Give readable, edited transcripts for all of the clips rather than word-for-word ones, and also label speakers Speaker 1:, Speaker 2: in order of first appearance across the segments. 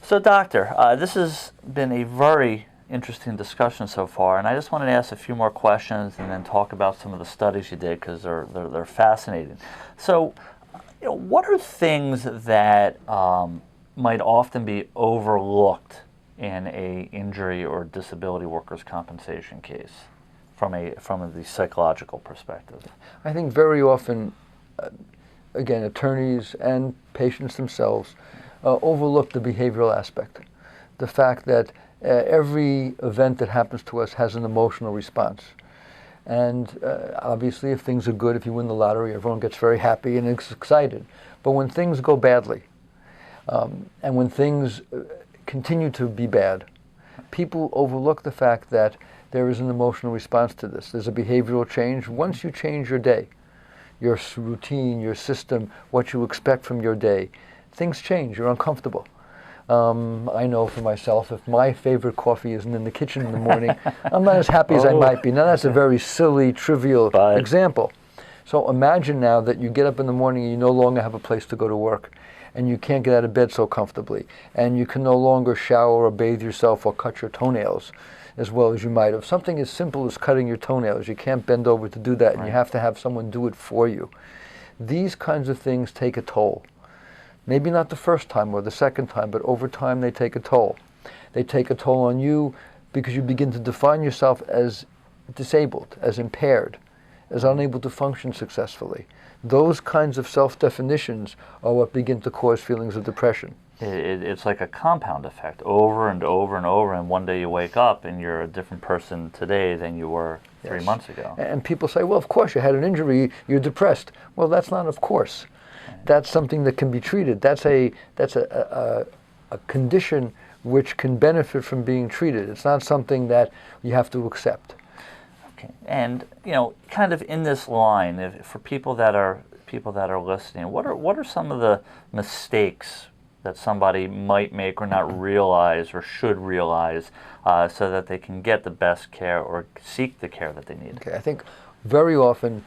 Speaker 1: So, Doctor, this has been a very interesting discussion so far, and I just wanted to ask a few more questions and then talk about some of the studies you did because they're fascinating. So, what are things that might often be overlooked in a injury or disability workers' compensation case from the psychological perspective?
Speaker 2: I think very often, again, attorneys and patients themselves overlook the behavioral aspect. The fact that every event that happens to us has an emotional response. And obviously, if things are good, if you win the lottery, everyone gets very happy and excited. But when things go badly, and when things continue to be bad, people overlook the fact that there is an emotional response to this. There's a behavioral change. Once you change your day, your routine, your system, what you expect from your day, things change. You're uncomfortable. I know for myself, if my favorite coffee isn't in the kitchen in the morning, I'm not as happy as I might be. Now that's a very silly, trivial example. So imagine now that you get up in the morning and you no longer have a place to go to work, and you can't get out of bed so comfortably, and you can no longer shower or bathe yourself or cut your toenails as well as you might have. Something as simple as cutting your toenails, you can't bend over to do that, and you have to have someone do it for you. These kinds of things take a toll. Maybe not the first time or the second time, but over time they take a toll. They take a toll on you because you begin to define yourself as disabled, as impaired, as unable to function successfully. Those kinds of self-definitions are what begin to cause feelings of depression.
Speaker 1: It's like a compound effect, over and over and over, and one day you wake up and you're a different person today than you were 3 months ago.
Speaker 2: And people say, well, of course, you had an injury, you're depressed. Well, that's not of course. That's something that can be treated. That's a condition which can benefit from being treated. It's not something that you have to accept.
Speaker 1: Okay. And kind of in this line, for people that are listening, what are some of the mistakes that somebody might make or not realize or should realize so that they can get the best care or seek the care that they need?
Speaker 2: Okay. I think very often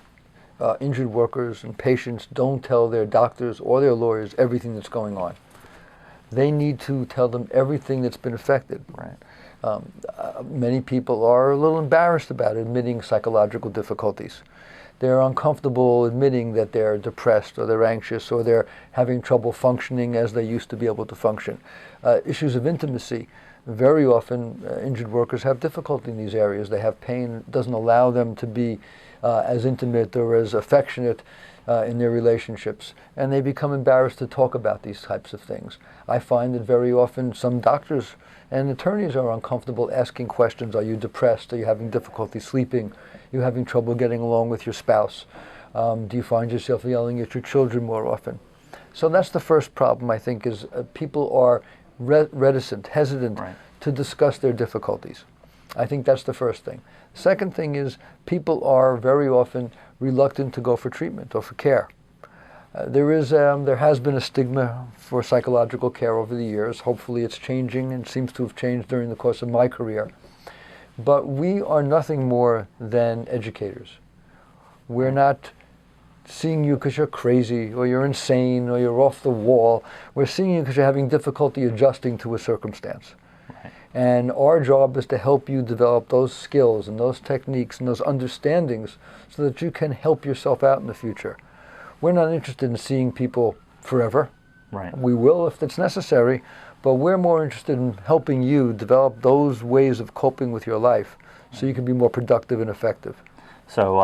Speaker 2: injured workers and patients don't tell their doctors or their lawyers everything that's going on. They need to tell them everything that's been affected.
Speaker 1: Right.
Speaker 2: Many people are a little embarrassed about admitting psychological difficulties. They're uncomfortable admitting that they're depressed or they're anxious or they're having trouble functioning as they used to be able to function. Issues of intimacy. Very often injured workers have difficulty in these areas. They have pain. It doesn't allow them to be as intimate or as affectionate in their relationships, and they become embarrassed to talk about these types of things. I find that very often some doctors and attorneys are uncomfortable asking questions. Are you depressed? Are you having difficulty sleeping? Are you having trouble getting along with your spouse? Do you find yourself yelling at your children more often? So that's the first problem, I think, is people are reticent, hesitant to discuss their difficulties. I think that's the first thing. Second thing is people are very often reluctant to go for treatment or for care. There has been a stigma for psychological care over the years. Hopefully it's changing and seems to have changed during the course of my career. But we are nothing more than educators. We're not seeing you because you're crazy or you're insane or you're off the wall. We're seeing you because you're having difficulty adjusting to a circumstance. And our job is to help you develop those skills and those techniques and those understandings so that you can help yourself out in the future. We're not interested in seeing people forever.
Speaker 1: Right.
Speaker 2: We will if it's necessary, but we're more interested in helping you develop those ways of coping with your life so you can be more productive and effective.
Speaker 1: So,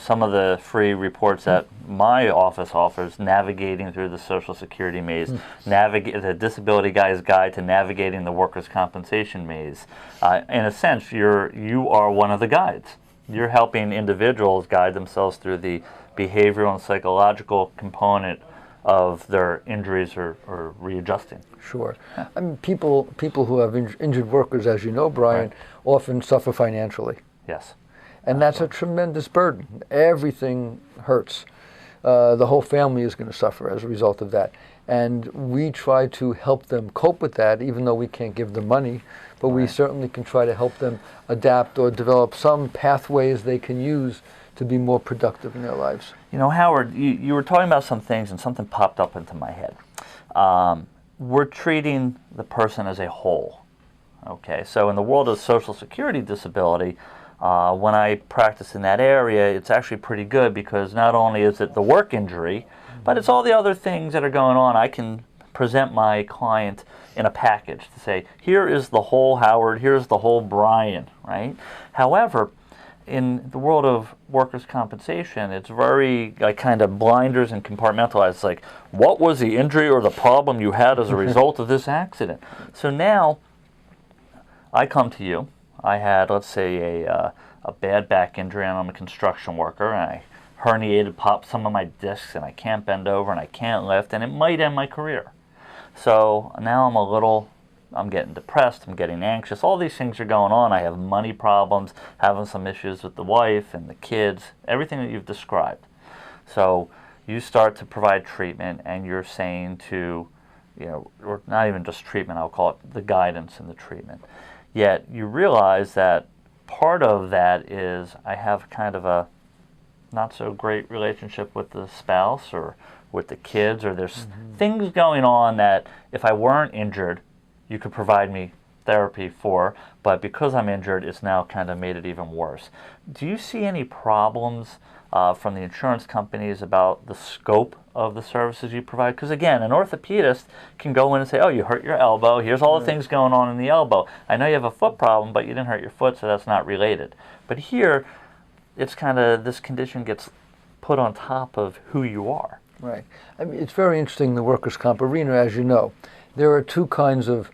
Speaker 1: some of the free reports that my office offers, Navigating Through the Social Security Maze, the Disability Guy's Guide to Navigating the Workers' Compensation Maze. In a sense, you are one of the guides. You're helping individuals guide themselves through the behavioral and psychological component of their injuries or readjusting.
Speaker 2: Sure. I mean, people who have injured workers, as you know, Brian, often suffer financially.
Speaker 1: Yes.
Speaker 2: And that's a tremendous burden. Everything hurts. The whole family is going to suffer as a result of that. And we try to help them cope with that, even though we can't give them money. But we certainly can try to help them adapt or develop some pathways they can use to be more productive in their lives.
Speaker 1: You know, Howard, you were talking about some things and something popped up into my head. we're treating the person as a whole. Okay, so in the world of Social Security disability, when I practice in that area, it's actually pretty good because not only is it the work injury, but it's all the other things that are going on. I can present my client in a package to say, here is the whole Howard, here's the whole Brian, right? However, in the world of workers' compensation, it's very like kind of blinders and compartmentalized. It's like, what was the injury or the problem you had as a result of this accident? So now I come to you. I had, let's say, a bad back injury, and I'm a construction worker, and I herniated, popped some of my discs, and I can't bend over, and I can't lift, and it might end my career. So now I'm getting depressed, I'm getting anxious, all these things are going on. I have money problems, having some issues with the wife and the kids, everything that you've described. So you start to provide treatment, and you're saying to, or not even just treatment, I'll call it the guidance and the treatment. Yet you realize that part of that is I have kind of a not so great relationship with the spouse or with the kids, or there's things going on that if I weren't injured, you could provide me therapy for, but because I'm injured, it's now kind of made it even worse. Do you see any problems from the insurance companies about the scope of the services you provide? Because again, an orthopedist can go in and say, oh, you hurt your elbow, here's all the things going on in the elbow. I know you have a foot problem, but you didn't hurt your foot, so that's not related. But here, it's kind of, this condition gets put on top of who you are.
Speaker 2: Right. I mean, it's very interesting in the workers' comp arena, as you know. There are two kinds of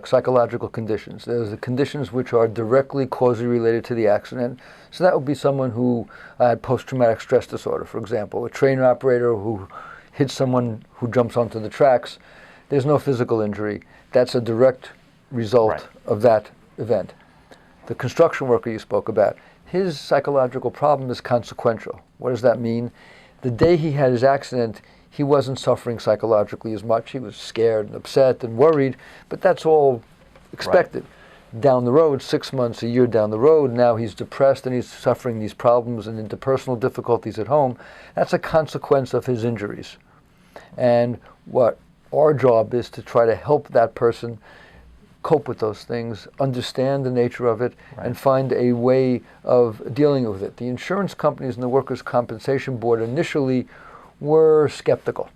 Speaker 2: psychological conditions. There's the conditions which are directly causally related to the accident. So that would be someone who had post-traumatic stress disorder, for example, a train operator who hits someone who jumps onto the tracks. There's no physical injury. That's a direct result of that event. The construction worker you spoke about, his psychological problem is consequential. What does that mean? The day he had his accident, he wasn't suffering psychologically as much. He was scared and upset and worried, but that's all expected. Down the road, 6 months, a year down the road, now he's depressed and he's suffering these problems and interpersonal difficulties at home. That's a consequence of his injuries. And what our job is to try to help that person cope with those things, understand the nature of it, and find a way of dealing with it. The insurance companies and the Workers' Compensation Board initially were skeptical.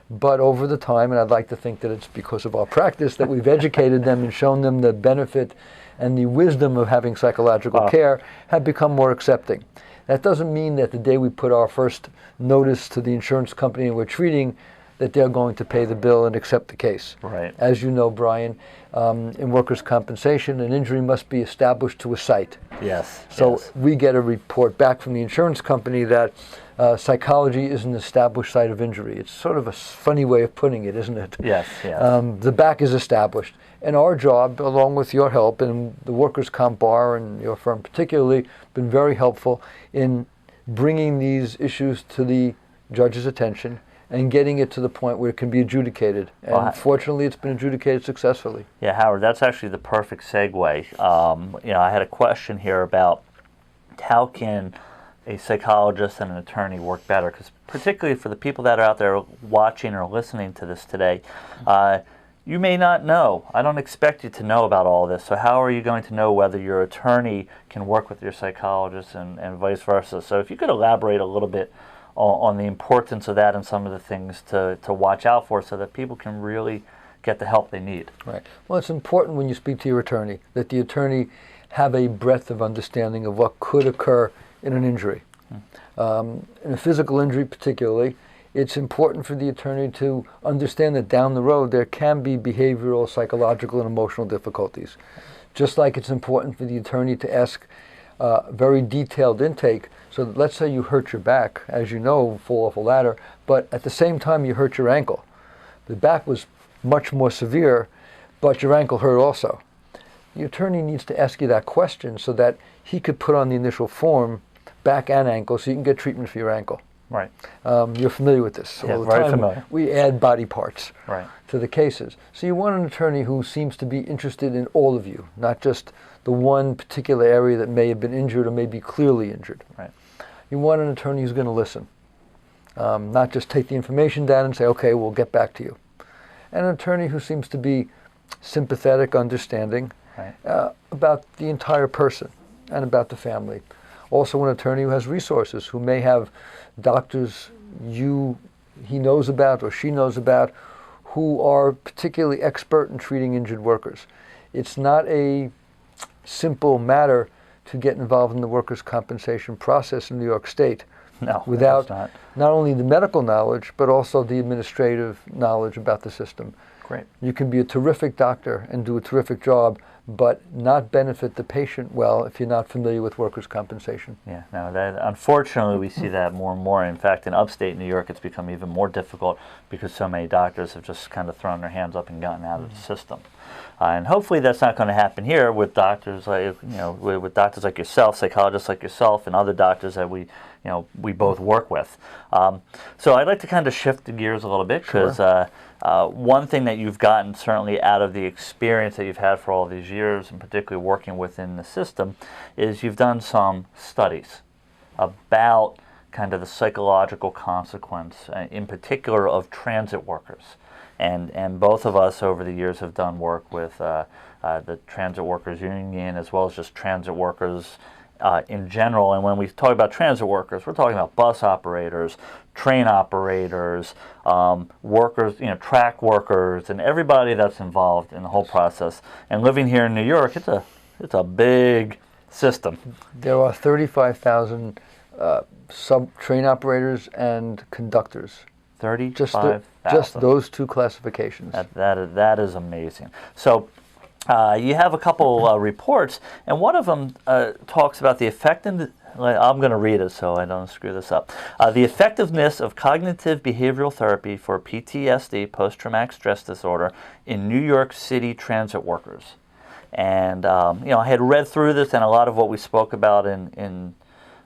Speaker 2: But over the time, and I'd like to think that it's because of our practice, that we've educated them and shown them the benefit and the wisdom of having psychological care, have become more accepting. That doesn't mean that the day we put our first notice to the insurance company and we're treating, that they're going to pay the bill and accept the case.
Speaker 1: Right.
Speaker 2: As you know, Brian, in workers' compensation, an injury must be established to a site.
Speaker 1: Yes.
Speaker 2: So we get a report back from the insurance company that psychology is an established site of injury. It's sort of a funny way of putting it, isn't it?
Speaker 1: Yes, yes.
Speaker 2: The back is established. And our job, along with your help, and the Workers' Comp Bar and your firm particularly, been very helpful in bringing these issues to the judge's attention and getting it to the point where it can be adjudicated. And fortunately, it's been adjudicated successfully.
Speaker 1: Yeah, Howard, that's actually the perfect segue. I had a question here about how can a psychologist and an attorney work better? Because particularly for the people that are out there watching or listening to this today, you may not know. I don't expect you to know about all this. So how are you going to know whether your attorney can work with your psychologist and vice versa? So if you could elaborate a little bit on the importance of that and some of the things to watch out for so that people can really get the help they need.
Speaker 2: Right. Well, it's important when you speak to your attorney that the attorney have a breadth of understanding of what could occur in an injury. In a physical injury particularly, it's important for the attorney to understand that down the road there can be behavioral, psychological, and emotional difficulties. Just like it's important for the attorney to ask very detailed intake. So that let's say you hurt your back, as you know, fall off a ladder, but at the same time you hurt your ankle. The back was much more severe, but your ankle hurt also. The attorney needs to ask you that question so that he could put on the initial form back and ankle so you can get treatment for your ankle.
Speaker 1: Right.
Speaker 2: You're familiar with this.
Speaker 1: Yeah,
Speaker 2: all the
Speaker 1: very
Speaker 2: time.
Speaker 1: familiar.
Speaker 2: We add body parts
Speaker 1: Right.
Speaker 2: to the cases. So you want an attorney who seems to be interested in all of you, not just the one particular area that may have been injured or may be clearly injured.
Speaker 1: Right.
Speaker 2: You want an attorney who's going to listen, not just take the information down and say, okay, we'll get back to you. and an attorney who seems to be sympathetic, understanding about the entire person and about the family. Also an attorney who has resources, who may have doctors he knows about or she knows about who are particularly expert in treating injured workers. It's not a simple matter to get involved in the workers' compensation process in New York State without not only the medical knowledge, but also the administrative knowledge about the system.
Speaker 1: Great.
Speaker 2: You can be a terrific doctor and do a terrific job, but not benefit the patient well if you're not familiar with workers' compensation.
Speaker 1: Yeah, no, that, unfortunately we see that more and more. In fact, in upstate New York, it's become even more difficult because so many doctors have just kind of thrown their hands up and gotten out of the system. And hopefully that's not going to happen here with doctors like, with doctors like yourself, psychologists like yourself, and other doctors that we both work with. So I'd like to kind of shift the gears a little bit, because one thing that you've gotten certainly out of the experience that you've had for all these years, and particularly working within the system, is you've done some studies about kind of the psychological consequence, in particular of transit workers. And both of us over the years have done work with the Transit Workers Union, as well as just transit workers in general. And when we talk about transit workers, we're talking about bus operators, train operators, workers, track workers, and everybody that's involved in the whole process. And living here in New York, it's a big system.
Speaker 2: There are 35,000 sub-train operators and conductors.
Speaker 1: 35,000.
Speaker 2: Just those two classifications.
Speaker 1: That is amazing. So you have a couple reports, and one of them talks about the effectiveness. I'm going to read it so I don't screw this up. The effectiveness of cognitive behavioral therapy for PTSD, post-traumatic stress disorder, in New York City transit workers. And I had read through this, and a lot of what we spoke about in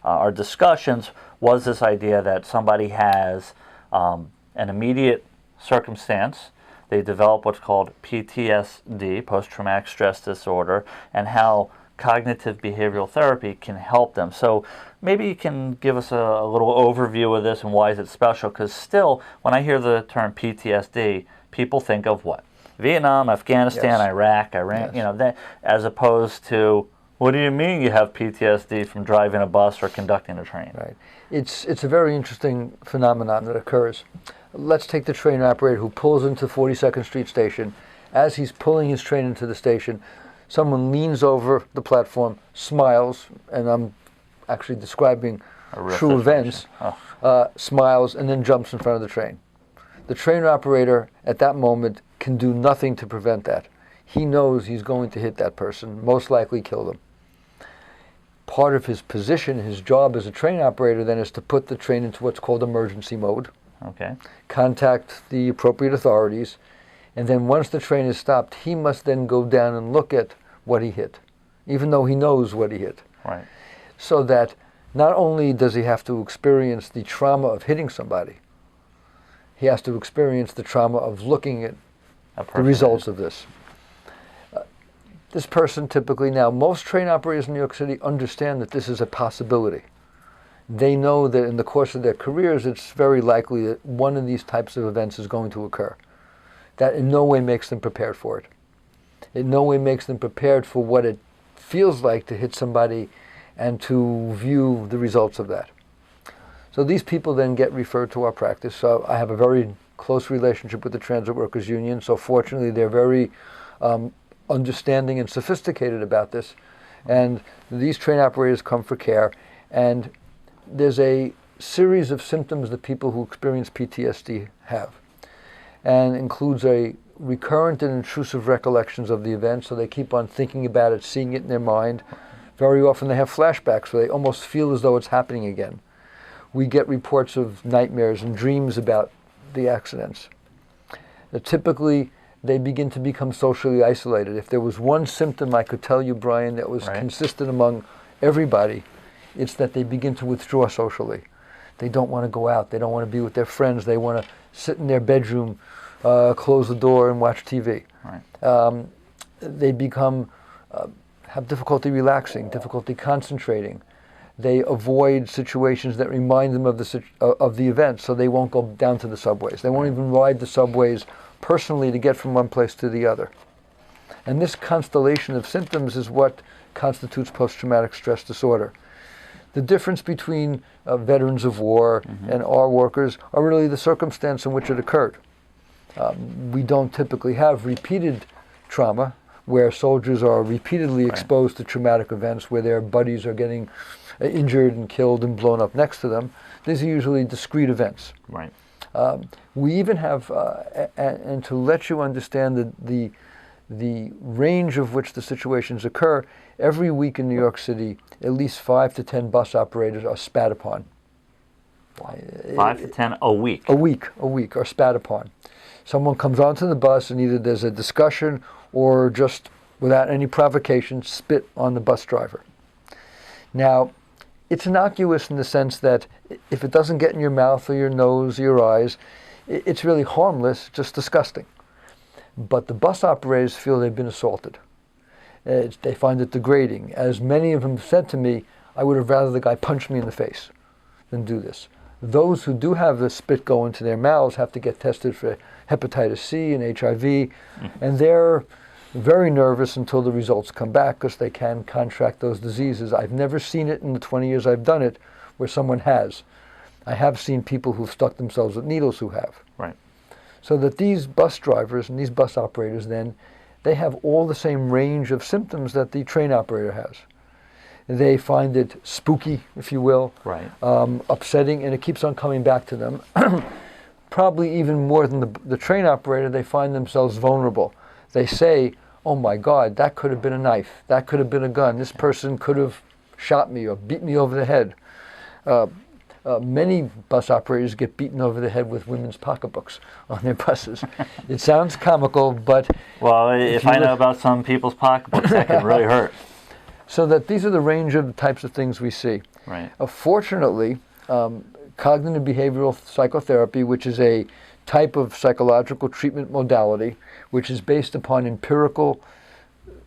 Speaker 1: our discussions was this idea that somebody has an immediate circumstance. They develop what's called PTSD, post-traumatic stress disorder, and how cognitive behavioral therapy can help them. So maybe you can give us a little overview of this and why is it special, because still, when I hear the term PTSD, people think of what? Vietnam, Afghanistan, Iraq, Iran, that, as opposed to, what do you mean you have PTSD from driving a bus or conducting a train?
Speaker 2: Right. It's a very interesting phenomenon that occurs. Let's take the train operator who pulls into 42nd Street Station. As he's pulling his train into the station, someone leans over the platform, smiles, and I'm actually describing true events, smiles, and then jumps in front of the train. The train operator at that moment can do nothing to prevent that. He knows he's going to hit that person, most likely kill them. Part of his position, his job as a train operator then is to put the train into what's called emergency mode.
Speaker 1: Okay.
Speaker 2: Contact the appropriate authorities, and then once the train is stopped, he must then go down and look at what he hit, even though he knows what he hit.
Speaker 1: Right.
Speaker 2: So that not only does he have to experience the trauma of hitting somebody, he has to experience the trauma of looking at the results of this. This person typically, now most train operators in New York City understand that this is a possibility. They know that in the course of their careers, it's very likely that one of these types of events is going to occur. That in no way makes them prepared for it. In no way makes them prepared for what it feels like to hit somebody and to view the results of that. So these people then get referred to our practice. So I have a very close relationship with the Transit Workers Union. So fortunately, they're very understanding and sophisticated about this. And these train operators come for care. And there's a series of symptoms that people who experience PTSD have, and includes a recurrent and intrusive recollections of the event, so they keep on thinking about it, seeing it in their mind. Very often they have flashbacks where they almost feel as though it's happening again. We get reports of nightmares and dreams about the accidents. Typically, they begin to become socially isolated. If there was one symptom I could tell you, Brian, that was consistent among everybody, it's that they begin to withdraw socially. They don't want to go out. They don't want to be with their friends. They want to sit in their bedroom, close the door, and watch TV. Right. They become have difficulty relaxing, difficulty concentrating. They avoid situations that remind them of the event, so they won't go down to the subways. They won't even ride the subways personally to get from one place to the other. And this constellation of symptoms is what constitutes post-traumatic stress disorder. The difference between veterans of war and our workers are really the circumstance in which it occurred. We don't typically have repeated trauma where soldiers are repeatedly exposed to traumatic events where their buddies are getting injured and killed and blown up next to them. These are usually discrete events.
Speaker 1: Right.
Speaker 2: We even have, and to let you understand the range of which the situations occur, every week in New York City, at least 5 to 10 bus operators are spat upon.
Speaker 1: 5 to 10 a week?
Speaker 2: A week are spat upon. Someone comes onto the bus and either there's a discussion or just without any provocation, spit on the bus driver. Now, it's innocuous in the sense that if it doesn't get in your mouth or your nose or your eyes, it's really harmless, just disgusting. But the bus operators feel they've been assaulted. They find it degrading. As many of them said to me, I would have rather the guy punch me in the face than do this. Those who do have the spit go into their mouths have to get tested for hepatitis C and HIV, and they're very nervous until the results come back because they can contract those diseases. I've never seen it in the 20 years I've done it where someone has. I have seen people who've stuck themselves with needles who have.
Speaker 1: Right.
Speaker 2: So that these bus drivers and these bus operators then, they have all the same range of symptoms that the train operator has. They find it spooky, if you will,
Speaker 1: right.
Speaker 2: Upsetting, and it keeps on coming back to them. Probably even more than the train operator, they find themselves vulnerable. They say, oh my God, that could have been a knife, that could have been a gun, this person could have shot me or beat me over the head. Many bus operators get beaten over the head with women's pocketbooks on their buses. It sounds comical, but... Well,
Speaker 1: if I know about some people's pocketbooks, that can really hurt.
Speaker 2: So that these are the range of types of things we see.
Speaker 1: Right.
Speaker 2: Fortunately, cognitive behavioral psychotherapy, which is a type of psychological treatment modality, which is based upon empirical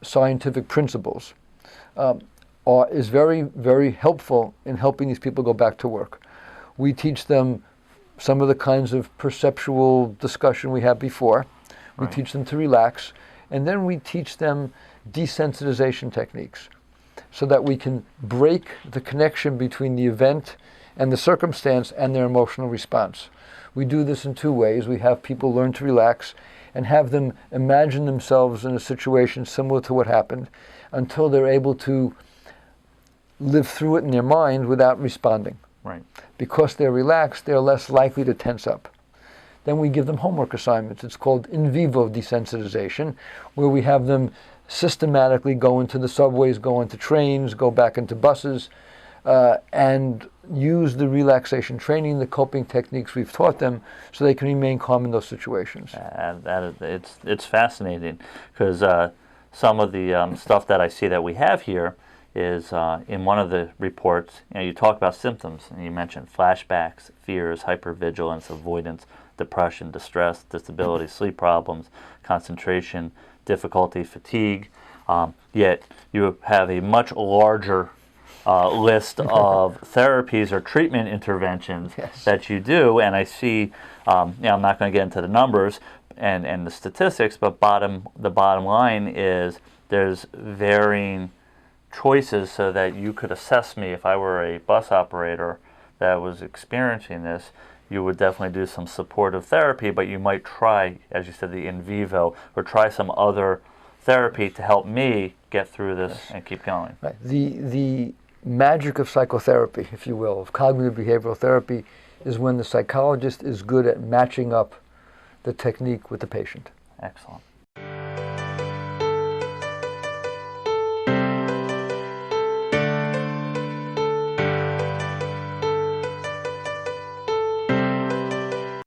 Speaker 2: scientific principles, is very, very helpful in helping these people go back to work. We teach them some of the kinds of perceptual discussion we had before. We teach them to relax, and then we teach them desensitization techniques so that we can break the connection between the event and the circumstance and their emotional response. We do this in two ways. We have people learn to relax and have them imagine themselves in a situation similar to what happened until they're able to live through it in their mind without responding.
Speaker 1: Right.
Speaker 2: Because they're relaxed, they're less likely to tense up. Then we give them homework assignments. It's called in vivo desensitization, where we have them systematically go into the subways, go into trains, go back into buses, and use the relaxation training, the coping techniques we've taught them so they can remain calm in those situations.
Speaker 1: It's fascinating because some of the stuff that I see that we have here is in one of the reports, you talk about symptoms, and you mentioned flashbacks, fears, hypervigilance, avoidance, depression, distress, disability, sleep problems, concentration, difficulty, fatigue. Yet you have a much larger list of therapies or treatment interventions that you do, and I see, I'm not going to get into the numbers and the statistics, but the bottom line is there's varying choices so that you could assess me if I were a bus operator that was experiencing this. You would definitely do some supportive therapy, but you might try, as you said, the in vivo, or try some other therapy to help me get through this and keep going.
Speaker 2: Right. The magic of psychotherapy, if you will, of cognitive behavioral therapy, is when the psychologist is good at matching up the technique with the patient.
Speaker 1: Excellent.